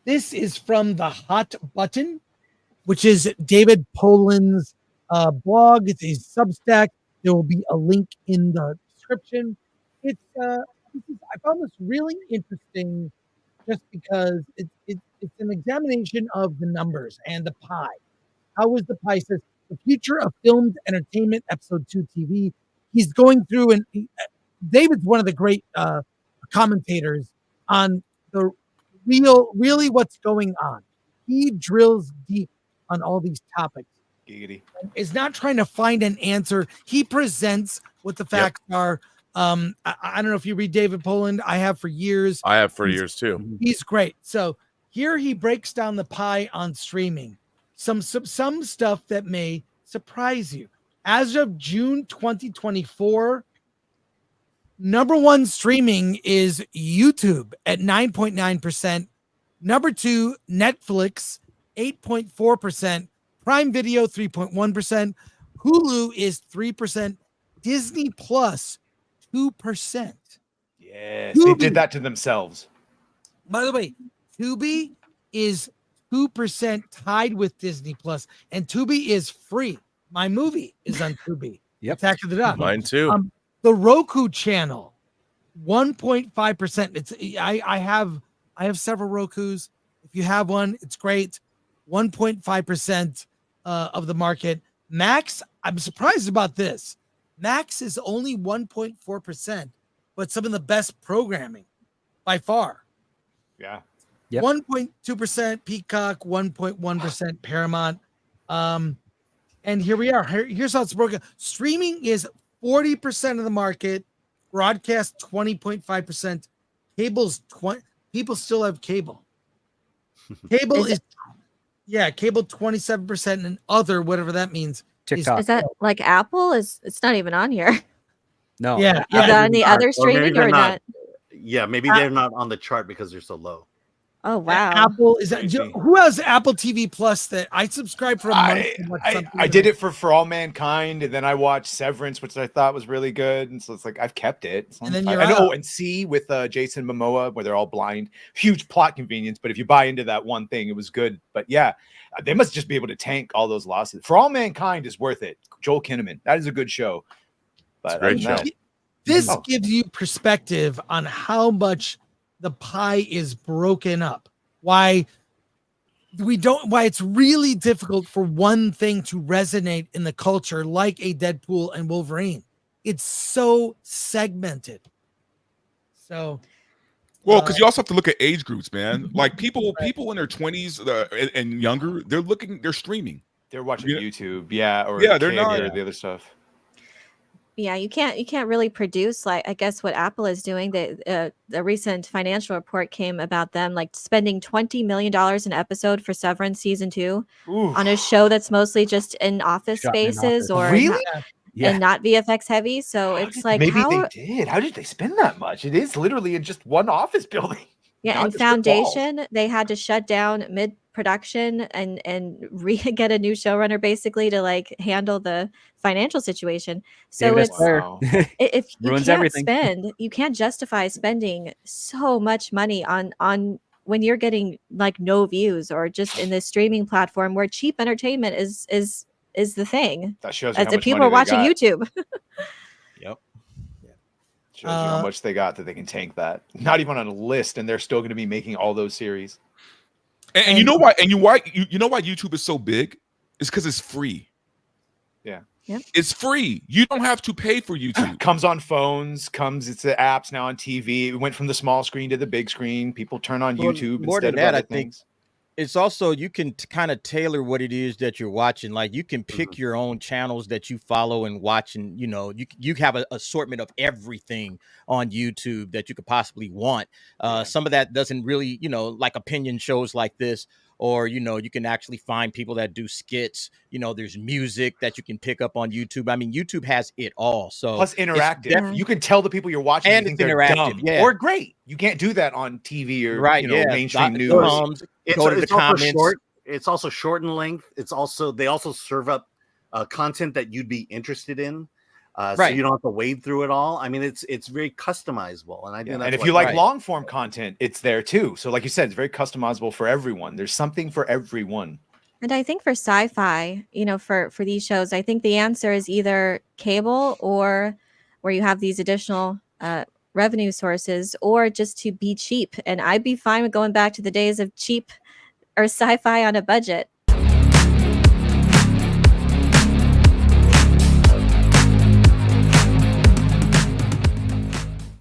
This is from the Hot Button, which is David Poland's blog. It's a Substack. There will be a link in the description. I found this really interesting just because it's an examination of the numbers and the pie. How was the pie? Says the future of filmed entertainment, episode 2 TV. He's going through David's one of the great commentators on the really what's going on. He drills deep on all these topics. Giggity. Is not trying to find an answer. He presents what the facts are. I don't know if you read David Poland. I have for years. I have for years too. He's great. So here he breaks down the pie on streaming. Some stuff that may surprise you. As of June 2024, number one streaming is YouTube at 9.9%. Number two, Netflix, 8.4%. Prime Video, 3.1%. Hulu is 3%. Disney Plus, 2%. Yes, they did that to themselves. By the way, Tubi is 2% tied with Disney Plus, and Tubi is free. My movie is on Tubi. Yep. Attack of the Dot. Mine too. The Roku channel, 1.5%. It's I have several Rokus. If you have one, it's great. 1.5% of the market. Max, I'm surprised about this. Max is only 1.4%, but some of the best programming by far. Yeah. Yep. 1.2% Peacock, 1.1% Paramount. And here we are. Here's how it's broken. Streaming is 40% of the market. Broadcast 20.5%. Cable's 20. People still have cable. Cable is cable 27%, and other, whatever that means. TikTok. Is that like Apple? It's not even on here. No. Yeah. Is that on the other Or streaming maybe or they're not? Yeah, maybe they're not on the chart because they're so low. Oh wow. Apple is that, who has Apple TV Plus that I subscribe for a month? I did it for All Mankind, and then I watched Severance, which I thought was really good, and so it's like I've kept it. And then I know, and See with Jason Momoa, where they're all blind. Huge plot convenience, but if you buy into that one thing, it was good. But yeah, they must just be able to tank all those losses. For All Mankind is worth it. Joel Kinnaman, that is a good show. But It's a great show. This gives you perspective on how much the pie is broken up. Why it's really difficult for one thing to resonate in the culture like a Deadpool and Wolverine. It's so segmented. So Well, because you also have to look at age groups, man. Like people in their 20s and younger, they're streaming. They're watching YouTube, they're not or the other stuff. Yeah, you can't really produce like I guess what Apple is doing. The recent financial report came about them like spending $20 million an episode for Severance season 2 on a show that's mostly just in office spaces or and not VFX heavy. So it's like maybe they did. How did they spend that much? It is literally in just one office building. Yeah, and Foundation, they had to shut down mid-production and get a new showrunner basically to like handle the financial situation. So it's if you ruins can't everything. you can't justify spending so much money on when you're getting like no views or just in this streaming platform where cheap entertainment is the thing. That shows you as how if much people money are watching they got. YouTube. Yep. Shows you how much they got that they can tank that. Not even on a list, and they're still going to be making all those series. And you know why? And you know why YouTube is so big? It's because it's free. Yeah. Yep. It's free. You don't have to pay for YouTube. Comes on phones. It's the apps now on TV. It went from the small screen to the big screen. People turn on YouTube more instead than of that, other I think things. it's also you can kind of tailor what it is that you're watching. Like you can pick your own channels that you follow and watch, and you have an assortment of everything on YouTube that you could possibly want. Some of that doesn't really, like opinion shows like this, or you can actually find people that do skits. There's music that you can pick up on YouTube. I mean, YouTube has it all. So plus interactive. You can tell the people you're watching and you it's think they're interactive, dumb or great. You can't do that on TV or mainstream news. Go to the comments. Short. It's also short in length. It's also they also serve up content that you'd be interested in. So Right. you don't have to wade through it all. I mean, it's very customizable, and I think Yeah. that's And if what- you like right. long form content, it's there too. So, like you said, it's very customizable for everyone. There's something for everyone. And I think for sci-fi, for these shows, I think the answer is either cable or where you have these additional revenue sources, or just to be cheap. And I'd be fine with going back to the days of cheap or sci-fi on a budget.